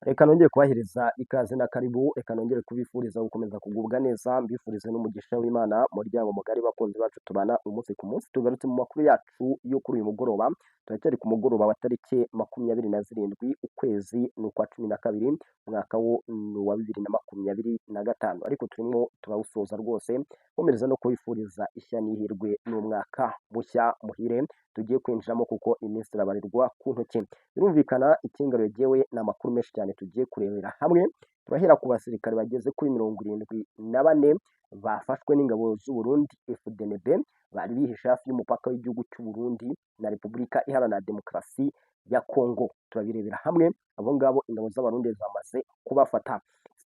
Reka nongere kubahereza ikaze na karibu, reka nongere kubifuriza gukomeza kugubwa neza, mbifurize n'umugisha w'Imana, muryango mugari bakunzi bacu tubana umunsi ku munsi, tugarutse mu makuru yacu yo kuri uyu mugoroba, turacyari ku mugoroba wa tariki 27 ukwezi ni ukwa 12 umwaka wa 2025, ariko turimo turawusoza rwose, nkomereza no kubifuriza ishya n'ihirwe n'umwaka mushya muhire tugiye kwinjiramo kuko iminsi irabarirwa ku ntoki. Birumvikana ikinga yegewe ni amakuru menshi cyane tugiye kurebera hamwe, turahera ku basirikare bageze kuri 74 bafashwe n'ingabo z'u Burundi FDNB, bari bihishe hafi y'umupaka w'igihugu cy'u Burundi na Repubulika Iharanira Demokarasi ya Kongo. Turabirebera hamwe, abo ngabo ingabo z'abarundi zamaze kubafata.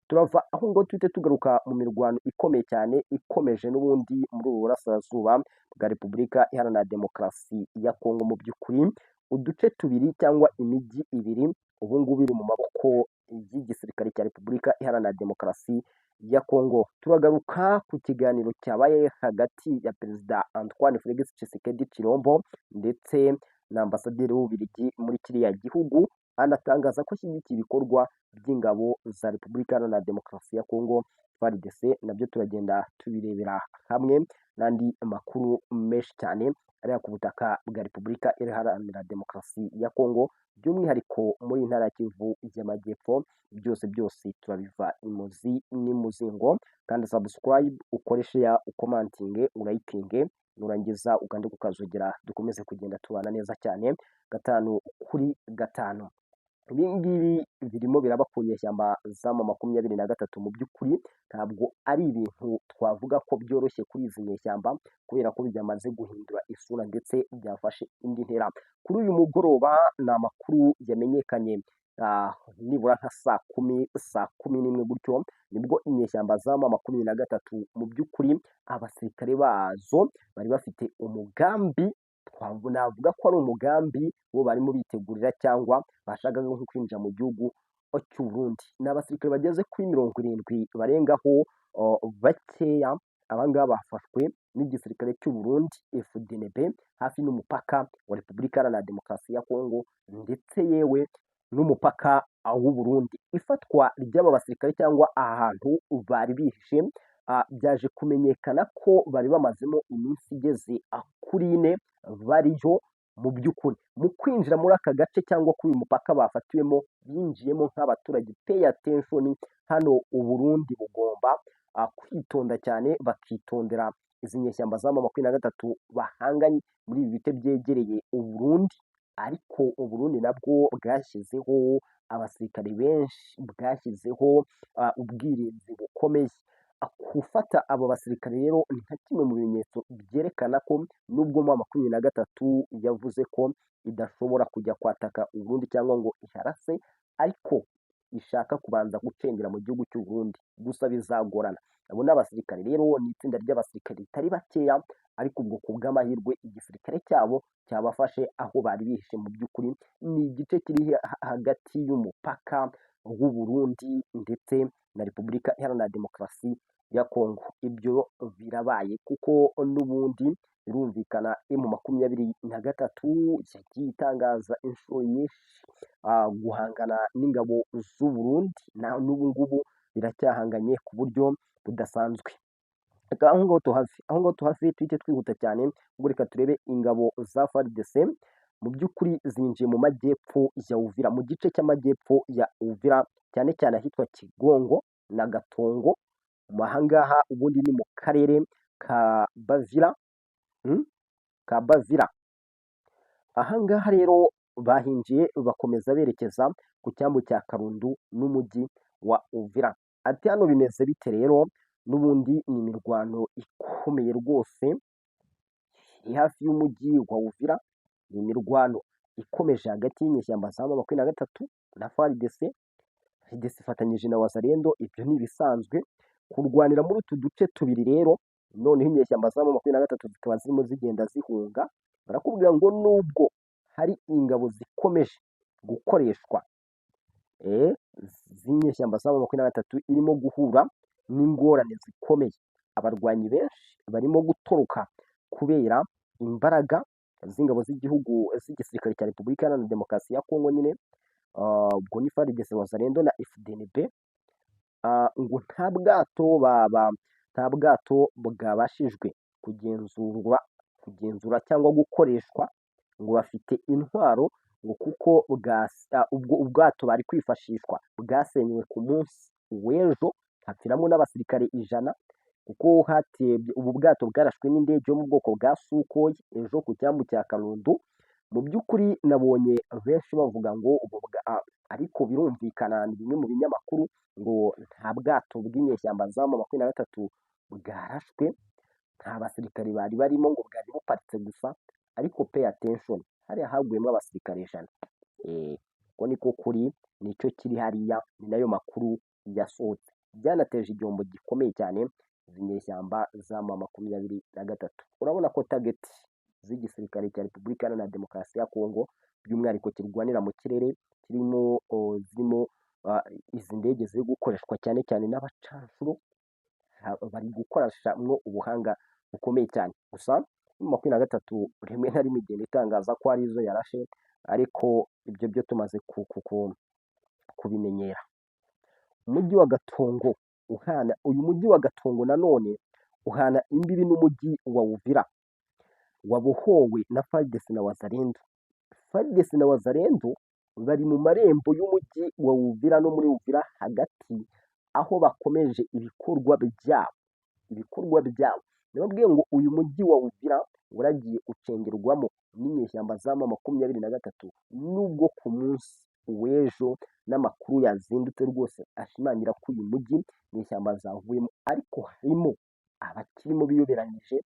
Turava aho ngo tuhite tugaruka mu mirwano ikomeye cyane ikomeje n'ubundi muri ubu burasirazuba bwa Repubulika Iharanira Demokarasi ya Kongo. Mu by'ukuri uduce tubiri cyangwa imijyi ibiri ubu ngubu iri mu maboko y'igisirikare cya Repubulika Iharanira Demokarasi ya Kongo. Turagaruka ku kiganiro cyabaye hagati ya Perezida Antoine Félix Tshisekedi Tshilombo ndetse na Ambasaderi w'Ububiligi muri kiriya gihugu, anatangaza ko ashyigikiye ibikorwa by'ingabo za Repubulika Iharanira Demokarasi ya Kongo FARDC. Nabyo turagenda tubirebera hamwe n'andi makuru menshi cyane ari ku butaka bwa Repubulika Iharanira Demokarasi ya Kongo, by'umwihariko muri Ntara ya Kivu y'Amajyepfo. Byose turabiva imuzi n'imuzingo, kandi subscribe, ukore share, ukomantinge, urayikinge, nurangiza ugande kukazogera, dukomeze kugenda tubana neza cyane gatanu kuri gatanu. Ibi ngibi birimo biraba ku nyeshyamba za M23. Mu by'ukuri ntabwo ari ibintu twavuga ko byoroshye kuri izi nyeshyamba, kubera ko byamaze guhindura isura ndetse byafashe indi ntera. Kuri uyu mugoroba ni amakuru yamenyekanye nibura nka saa 11 gutyo, nibwo inyeshyamba za M23 mu by'ukuri abasirikare bazo bari bafite umugambi, navuga ko ari umugambi bo barimo bitegurira cyangwa bashakaga nko kwinjira mu gihugu cy'u Burundi. Ni abasirikare bageze kuri 70 barengaho bakeya, abangaba bafashwe n'igisirikare cy'u Burundi FDNB hafi n'umupaka wa Repubulika Iharanira Demokarasi ya Kongo ndetse yewe n'umupaka w'u Burundi. Ifatwa ry'aba basirikare cyangwa ahantu bari bihishe byaje kumenyekana ko bari bamazemo iminsi igeze kuri 4 bariyo. Mu by'ukuri mu kwinjira muri aka gace cyangwa kuri uyu mupaka bafatiwemo, binjiyemo nk'abaturage. Pay attention, hano u Burundi bugomba kwitonda cyane, bakitondera izi nyeshyamba za M23 bahanganye muri ibi bice byegereye u Burundi. Ariko u Burundi nabwo bwashyizeho abasirikare benshi, bwashyizeho ubwirinzi bukomeye. Gufata abo basirikare rero ni nka kimwe mu bimenyetso byerekana ko nubwo M23 yavuze ko idashobora kujya kwataka u Burundi cyangwa ngo iharase, ariko ishaka kubanza gucengera mu gihugu cy'u Burundi, gusa bizagorana. Abo n'abasirikare rero ni itsinda ry'abasirikare ritari bakeya, ariko ubwo ku bw'amahirwe igisirikare cyabo cyabafashe aho bari bihishe. Mu by'ukuri ni igice kiri hagati y'umupaka w'u Burundi ndetse na Repubulika Iharanira Demokarasi ya Kongo. Ibyo birabaye kuko n'ubundi birumvikana M23 yagiye itangaza inshuro nyinshi guhangana n'ingabo z'u Burundi, n'ubu ngubu biracyahanganye ku buryo budasanzwe. Aho ngaho tuhafi tuhite twihuta cyane, ubwo reka turebe ingabo za FARDC. Mu by'ukuri zinjiye mu majyepfo ya Uvira, mu gice cy'amajyepfo ya Uvira, cyane cyane ahitwa Kigongo na Gatongo. Ahangaha ubundi ni mu karere ka Bavira. Ahangaha rero bahinjiye bakomeza berekeza ku cyambu cya Karundu n'umujyi wa Uvira. Ati hano bimeze bite rero? N'ubundi ni imirwano ikomeye rwose iri hafi y'umujyi wa Uvira. Ni imirwano ikomeje hagati y'inyeshyamba za M23 na FARDC. FARDC ifatanyije na Wazalendo, ibyo ni ibisanzwe kurwanira muri utu duce tubiri. Rero noneho inyeshyamba za M23 zikaba zirimo zigenda zihunga. Barakubwira ngo nubwo hari ingabo zikomeje gukoreshwa, z'inyeshyamba za M23 irimo guhura n'ingorane zikomeye. Abarwanyi benshi barimo gutoroka kubera imbaraga z'ingabo z'igihugu z'igisirikare cya Repubulika Iharanira Demokarasi ya Kongo nyine ubwo ni FARDC Wazalendo na FDNB, ngo nta bwato bwabashijwe kugenzura cyangwa gukoreshwa, ngo bafite intwaro, ngo kuko ubwo ubwato bari kwifashishwa bwasenywe ku munsi w'ejo, hapfiramo n'abasirikare 100, kuko ubu bwato bwarashwe n'indege yo mu bwoko bwa Sukhoi ejo ku cyambu cya Kalundu. Mu by'ukuri nabonye benshi bavuga ngo ariko birumvikana, ni bimwe mu binyamakuru, ngo nta bwato bw'inyeshyamba za M23 bwarashwe, nta basirikare bari barimo, ngo bwari buparitse gusa, ariko pay attention, hariya haguyemo abasirikare 100. Uko niko kuri, nicyo kiri hariya, ni nayo makuru yasohotse, byanateje igihombo gikomeye cyane izi nyeshyamba za M23. Urabona ko target z'igisirikare cya Repubulika Iharanira Demokarasi ya Kongo, by'umwihariko kirwanira mu kirere, zirimo izi ndege ziri gukoreshwa cyane cyane n'abacanshuro, bari gukoreshamo ubuhanga bukomeye cyane. Gusa M23 rimwe na rimwe igenda itangaza ko ari izo yarashe, ariko ibyo byo tumaze kubimenyera. Umujyi wa Gatongo uyu mujyi wa Gatongo nanone uhana imbibi n'umujyi wa Uvira, wabohowe na FARDC na Wazalendo. FARDC na Wazalendo bari mu marembo y'umujyi wa Uvira no muri Uvira hagati, aho bakomeje ibikorwa byabo. Nababwiye ngo uyu mujyi wa Uvira uragiye ucengerwamo n'inyeshyamba za M23, nubwo ku munsi w'ejo n'amakuru yazindutse rwose ashimangira ko uyu mujyi inyeshyamba zavuyemo, ariko harimo abakirimo biyoberanyije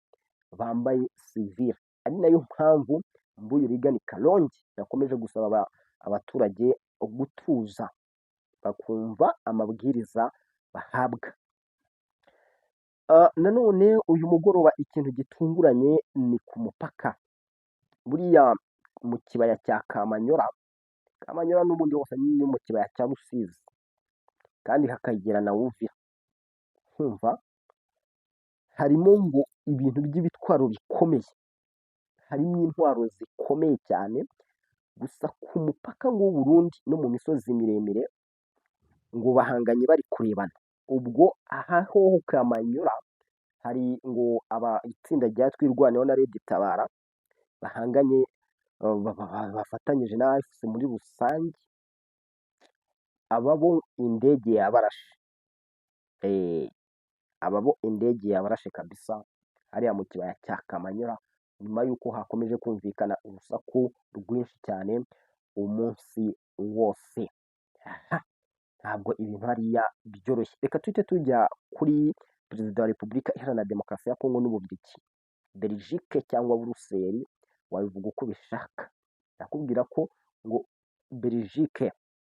bambaye civil. Ari nayo mpamvu Mbuyu Rigani Kalonji yakomeje gusaba abaturage gutuza, bakumva amabwiriza bahabwa. Nanone uyu mugoroba ikintu gitunguranye ni ku mupaka, buriya mu kibaya cya Kamanyora n'ubundi hose ni mu kibaya cya Rusizi, kandi hakagera na Uvira. Kumva harimo ngo ibintu by'ibitwaro bikomeye, harimo intwaro zikomeye cyane. Gusa ku mupaka w'u Burundi no mu misozi miremire, ngo bahanganye bari kurebana. Ubwo aha ho Kamanyora hari ngo itsinda rya Twirwaneho na Red Tabara bahanganye, bafatanyije na AFC muri rusange, ababo indege yabarashe kabisa hariya mu kibaya cya Kamanyora, nyuma y'uko hakomeje kumvikana urusaku rwinshi cyane umunsi wose. Ntabwo ibintu hariya byoroshye. Reka tuhite tujya kuri Perezida wa Repubulika Iharanira Demokarasi ya Kongo n'Ububiligi. Belgique cyangwa Buruseli, wabivuga uko ubishaka. Ndakubwira ko ngo Belgique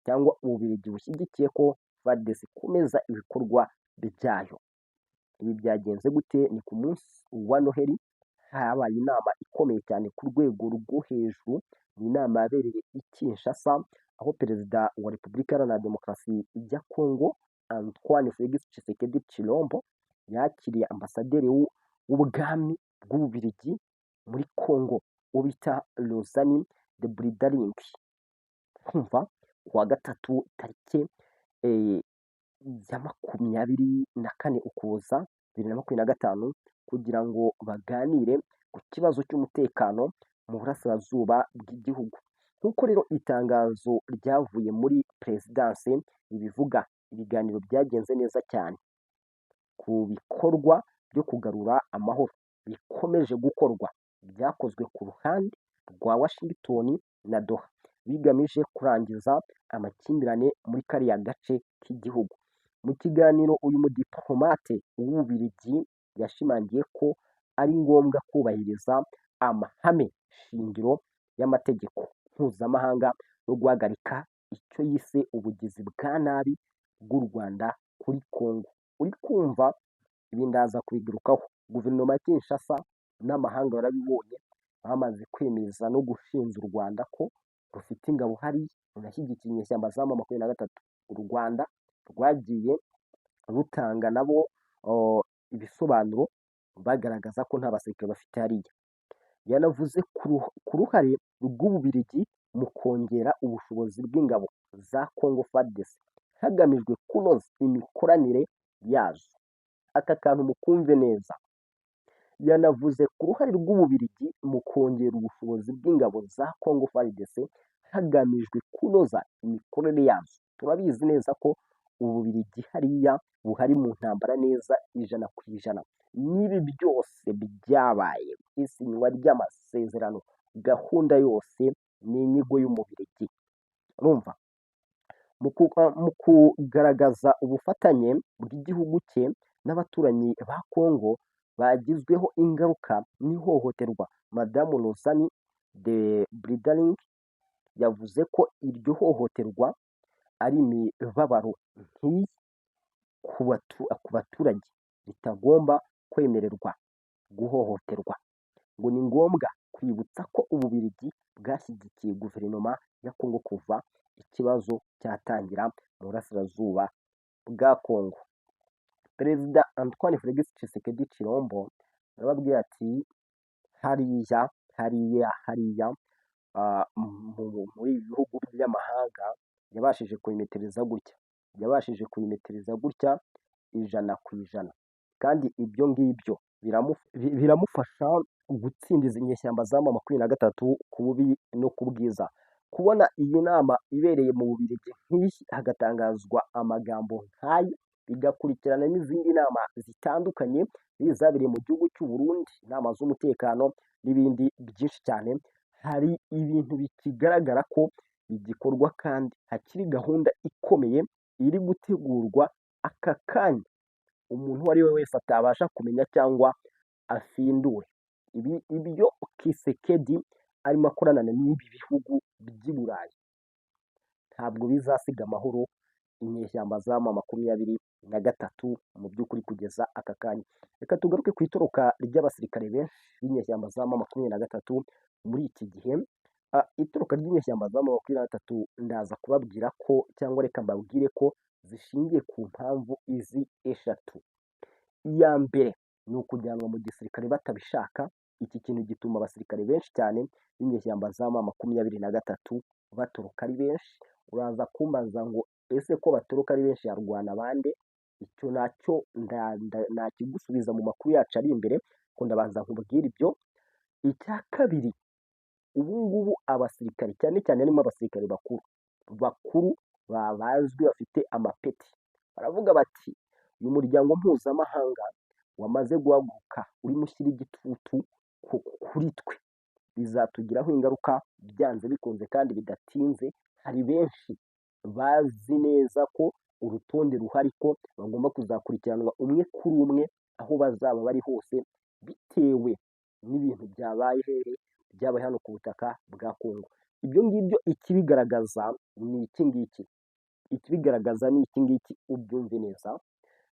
cyangwa Ububiligi bushyigikiye ko FARDC ikomeza ibikorwa byayo. Ibi byagenze gute? Ni ku munsi wa Noheli habaye inama ikomeye cyane ku rwego rwo hejuru. Ni inama yabereye i Kinshasa, aho Perezida wa Repubulika Iharanira Demokarasi ya Kongo Antoine Félix Tshisekedi Tshilombo yakiriye ambasaderi w'ubwami bw'Ububiligi muri Kongo ubita Rosani de Bridaring. Kumva kuwa gatatu tariki ya 24 Ukuboza 2025, kugira ngo baganire ku kibazo cy'umutekano mu burasirazuba bw'igihugu. Nk'uko rero itangazo ryavuye muri perezidanse ribivuga, ibiganiro byagenze neza cyane ku bikorwa byo kugarura amahoro bikomeje gukorwa, byakozwe ku ruhande rwa Washington na Doha, bigamije kurangiza amakimbirane muri kariya gace k'igihugu. Mu kiganiro uyu mudiplomate w'Ububiligi yashimangiye ko ari ngombwa kubahiriza amahame shingiro y'amategeko mpuzamahanga no guhagarika icyo yise ubugizi bwa nabi bw'u Rwanda kuri Kongo. Uri kumva ibi ndaza kubigarukaho. Guverinoma ya Kinshasa n'amahanga barabibonye, bamaze kwemeza no gushinja u Rwanda ko rufite ingabo hariya runashyigikiye inyeshyamba za M23. U Rwanda rwagiye rutanga nabo ibisobanuro bagaragaza ko nta basirikare bafite hariya. Yanavuze ku ruhare rw'Ububiligi mu kongera ubushobozi bw'ingabo za Congo FARDC hagamijwe kunoza imikoranire yazo. Aka kantu mukumve neza. Yanavuze ku ruhare rw'Ububiligi mu kongera ubushobozi bw'ingabo za Congo FARDC hagamijwe kunoza imikorere yazo. Turabizi neza ko Ububiligi hariya buhari mu ntambara neza ijana. N'ibi byose byabaye, isinywa ry'amasezerano, gahunda yose ni inyigo y'Umubiligi. Urumva? Mu kugaragaza ubufatanye bw'igihugu cye n'abaturanyi ba Congo bagizweho ingaruka n'ihohoterwa, Madamu Rosani de Bridering yavuze ko iryo hohoterwa ari imibabaro nk'iyi ku baturage ritagomba kwemererwa guhohoterwa. Ngo ni ngombwa kwibutsa ko Ububiligi bwashyigikiye guverinoma ya Congo kuva ikibazo cyatangira mu burasirazuba bwa Congo. Perezida Antoine Felix Tshisekedi Tshilombo arababwira ati hariya muri ibi bihugu by'amahanga yabashije kuyimetereza gutya 100%, kandi ibyo ngibyo biramufasha gutsindiza inyeshyamba za M23 ku bubi no ku bwiza. Kubona iyi nama ibereye mu Bubiligi nk'iyi hagatangazwa amagambo nk'aya, bigakurikirana n'izindi nama zitandukanye zabereye mu gihugu cy'u Burundi, inama z'umutekano n'ibindi byinshi cyane, hari ibintu bikigaragara ko igikorwa kandi hakiri gahunda ikomeye iri gutegurwa aka kanya umuntu uwo ari we wese atabasha kumenya cyangwa afindure. Ibyo Tshisekedi arimo akorana n'ibi bihugu by'i Burayi ntabwo bizasiga amahoro inyeshyamba za M23 mu by'ukuri kugeza aka kanya. Reka tugaruke ku itoroka ry'abasirikare benshi b'inyeshyamba za M23 muri iki gihe. Itoroka ry'inyeshyamba za M23 ndaza kubabwira ko, cyangwa reka mbabwire ko zishingiye ku mpamvu izi eshatu. Iya mbere ni ukujyanwa mu gisirikare batabishaka. Iki kintu gituma abasirikare benshi cyane b'inyeshyamba za M23 batoroka ari benshi. Uraza kumbaza ngo ese ko batoroka ari benshi yarwana bande? Icyo nacyo nakigusubiza mu makuru yacu ari imbere, ko ndabanza nkubwira ibyo. Icya kabiri, ubu ngubu abasirikare cyane cyane harimo abasirikare bakuru bazwi bafite amapeti, baravuga bati uyu muryango mpuzamahanga wamaze guhaguruka urimo ushyira igitutu kuri twe, bizatugiraho ingaruka byanze bikunze kandi bidatinze. Hari benshi bazi neza ko urutonde ruhari ko bagomba kuzakurikiranwa umwe kuri umwe aho bazaba bari hose, bitewe n'ibintu byabaye hano ku butaka bwa Congo. Ibyo ngibyo ikibigaragaza ni iki ngiki, ubyumve neza.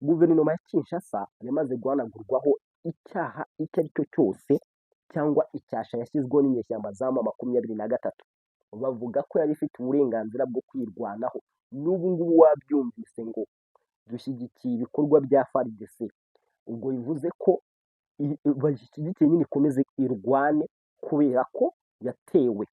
Guverinoma ya Kinshasa yamaze guhanagurwaho icyaha icyo ari cyo cyose cyangwa icyasha yashyizweho n'inyeshyamba za M23. Bavuga ko yari ifite uburenganzira bwo kwirwanaho. N'ubu ngubu wabyumvise ngo dushyigikiye ibikorwa bya FARDC, ubwo bivuze ko bashyigikiye nyine ikomeze irwane kubera ko yatewe.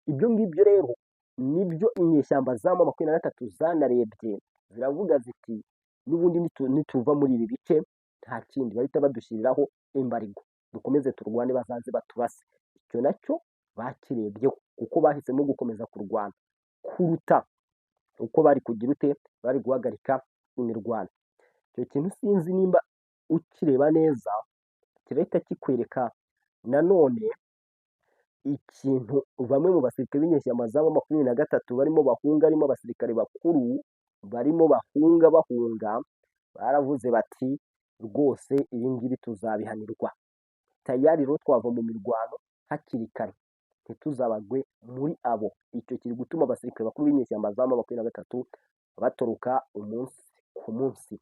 Ibyo ngibyo rero nibyo inyeshyamba za M23 zanarebye, ziravuga ziti n'ubundi nituva muri ibi bice nta kindi bahita badushyiriraho embargo, dukomeze turwane bazaze baturase. Icyo nacyo bakirebyeho kuko bahisemo gukomeza kurwana kuruta uko bari kugira bari guhagarika imirwano. Icyo kintu sinzi nimba ukireba neza kirahita kikwereka nanone ikintu bamwe mu basirikare b'inyeshyamba za M23 barimo bahunga, harimo abasirikare bakuru barimo bahunga, baravuze bati rwose ibi ngibi tuzabihanirwa, tayari rero twava mu mirwano hakiri kare, ntituzabagwe muri abo. Icyo kiri gutuma abasirikare bakuru b'inyeshyamba za M23 batoroka umunsi ku munsi.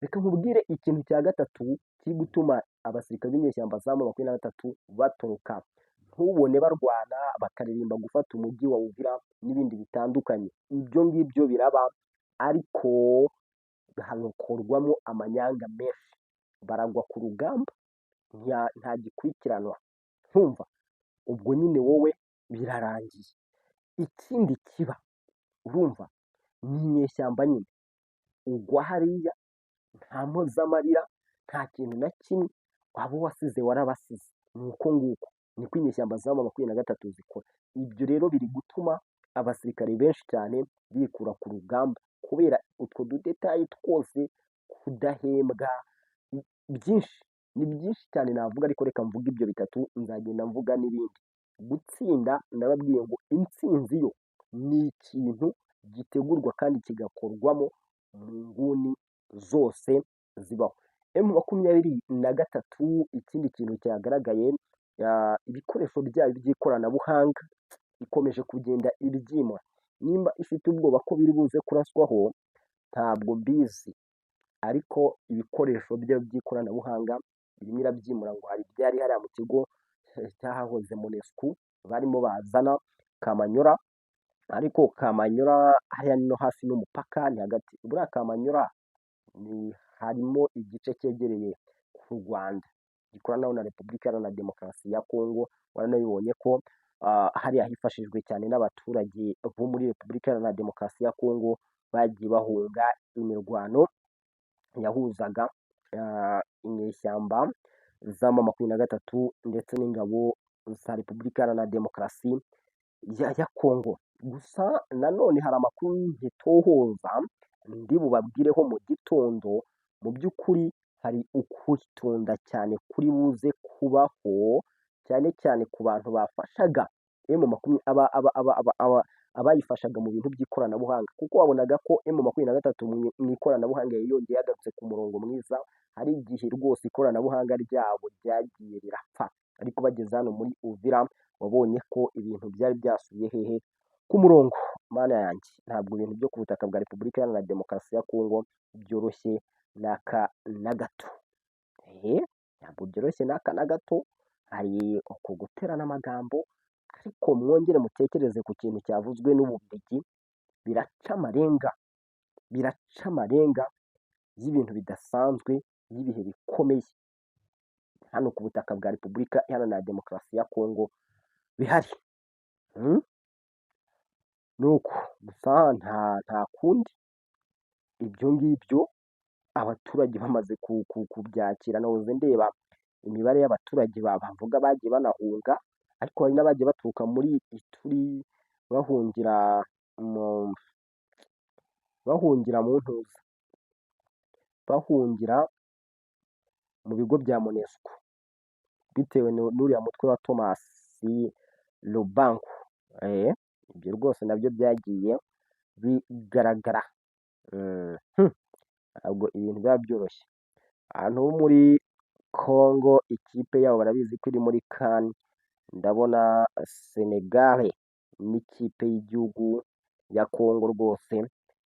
Reka nkubwire ikintu cya gatatu kiri gutuma abasirikare b'inyeshyamba za M23 batoroka. Ntubone barwana bakaririmba gufata umujyi wa Uvira n'ibindi bitandukanye. Ibyo ngibyo biraba, ariko hagakorwamo amanyanga menshi, baragwa ku rugamba nta gikurikiranwa. Ntumva ubwo nyine wowe birarangiye. Ikindi kiba, urumva ni inyeshyamba nyine, ugwa hariya nta mpozamarira, nta kintu na kimwe, abo wasize warabasize, ni uko nguko, niko inyeshyamba za M23 zikora. Ibyo rero biri gutuma abasirikare benshi cyane bikura ku rugamba kubera utwo dudetayi twose, kudahembwa, byinshi, ni byinshi cyane navuga, ariko reka mvuge ibyo bitatu, nzagenda mvuga n'ibindi. Gutsinda ndababwiye ngo intsinzi yo ni ikintu gitegurwa kandi kigakorwamo mu nguni zose zibaho. M23 ikindi kintu cyagaragaye, ibikoresho byayo by'ikoranabuhanga ikomeje kugenda ibyimura. Nimba ifite ubwoba ko biri buze kuraswaho ntabwo mbizi, ariko ibikoresho byayo by'ikoranabuhanga birimo irabyimura, ngo hari ibyari hariya mu kigo cyahahoze MONUSCO barimo bazana Kamanyora, ariko Kamanyora hariya no hafi n'umupaka, ni hagati buriya Kamanyora harimo igice cyegereye ku Rwanda gikoranaho na Repubulika Iharanira Demokarasi ya Kongo. Waranabibonye ko hariya hifashijwe cyane n'abaturage bo muri Repubulika Iharanira Demokarasi ya Kongo, bagiye bahunga imirwano yahuzaga inyeshyamba za M23 ndetse n'ingabo za Repubulika Iharanira Demokarasi ya Kongo. Gusa nanone hari amakuru ntitohoza ndi bubabwireho mu gitondo, mu by'ukuri hari ukwitonda cyane kuri buze kubaho, cyane cyane ku bantu bafashaga abayifashaga mu bintu by'ikoranabuhanga, kuko wabonaga ko M23 mu ikoranabuhanga yongeye yagarutse ku murongo mwiza. Hari igihe rwose ikoranabuhanga ryabo ryagiye rirapfa, ariko bageze hano muri Uvira wabonye ko ibintu byari byasubiye hehe ku murongo. Mana yanjye, ntabwo ibintu byo ku butaka bwa Repubulika Iharanira Demokarasi ya Kongo byoroshye n'aka na gato, ntabwo byoroshye n'aka na gato. Hari uko guterana amagambo, ariko mwongere mutekereze ku kintu cyavuzwe n'Ububiligi, biraca amarenga y'ibintu bidasanzwe, y'ibihe bikomeye hano ku butaka bwa Repubulika Iharanira Demokarasi ya Kongo bihari. Nuko gusa nta kundi, ibyo ngibyo abaturage bamaze kubyakira. Nahoze ndeba imibare y'abaturage bavuga bagiye banahunga, ariko hari n'abagiye baturuka muri Ituri bahungira mu ntuza, bahungira mu bigo bya MONUSCO, bitewe n'uriya mutwe wa Thomas Lubangu. Ibyo rwose nabyo byagiye bigaragara. Ntabwo ibintu biba byoroshye. Ahantu ho muri Congo ikipe yabo barabizi ko iri muri CAN, ndabona Senegal n'ikipe y'igihugu ya Congo rwose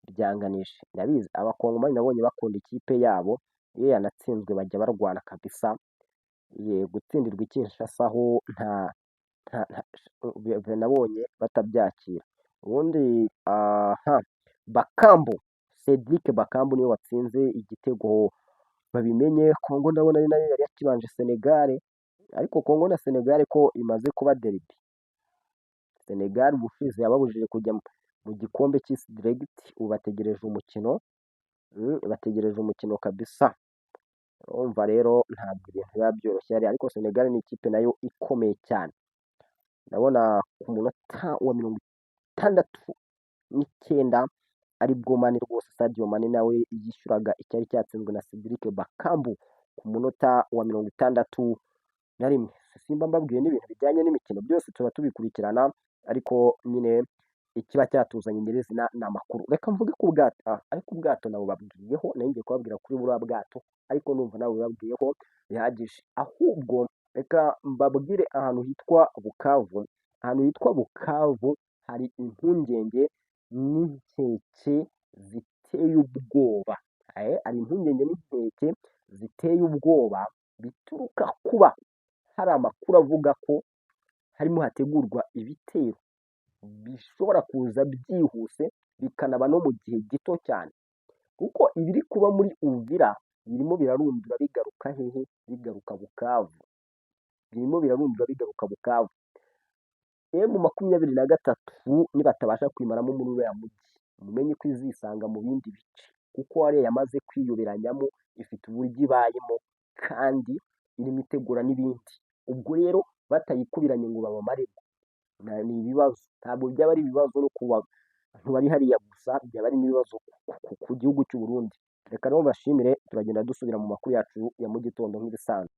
byanganije. Ndabizi abakongomani nabonye bakunda ikipe yabo, iyo yanatsinzwe bajya barwana kabisa. Gutsindirwa i Kinshasa ho nabonye batabyakira. Ubundi Cedric Bakambu niwe watsinze igitego, babimenye. Congo ndabona ari nayo yari yakibanje Senegal, ariko Congo na Senegal ko imaze kuba derby. Senegal ubushize yababujije kujya mu gikombe cy'isi direct, ubu bategereje umukino kabisa. Urumva rero ntabwo ibintu biba byoroshye hariya, ariko Senegal ni ikipe nayo ikomeye cyane. Ndabona ku munota wa 69 aribwo Mane rwose, Sadio Mane nawe yishyuraga icyari cyatsinzwe na Cedric Bakambu ku munota wa 61. Simba mbabwiye n'ibintu bijyanye n'imikino byose tuba tubikurikirana, ariko nyine ikiba cyatuzanye nyirizina ni amakuru. Reka mvuge ku bwato, ariko ubwato nabo babwiyeho, nayo ngiye kubabwira kuri buriya bwato, ariko numva nabo babwiyeho bihagije. Ahubwo reka mbabwire ahantu hitwa Bukavu. Ahantu hitwa Bukavu hari impungenge n'inkeke ziteye ubwoba. Hari impungenge n'inkeke ziteye ubwoba bituruka kuba hari amakuru avuga ko harimo hategurwa ibitero bishobora kuza byihuse, bikanaba no mu gihe gito cyane, kuko ibiri kuba muri Uvira birimo birarundura bigaruka hehe, bigaruka Bukavu. M23 nibatabasha kwimaramo muri uriya mujyi, mumenye ko izisanga mu bindi bice, kuko hariya yamaze kwiyoberanyamo, ifite uburyo ibayemo kandi irimo itegura n'ibindi. Ubwo rero batayikubiranye ngo babamaremo ni ibibazo, ntabwo byaba ari ibibazo no ku bantu bari hariya gusa, byaba ari n'ibibazo ku gihugu cy'u Burundi. Reka rero mbashimire, turagenda dusubira mu makuru yacu ya mu gitondo nk'ibisanzwe.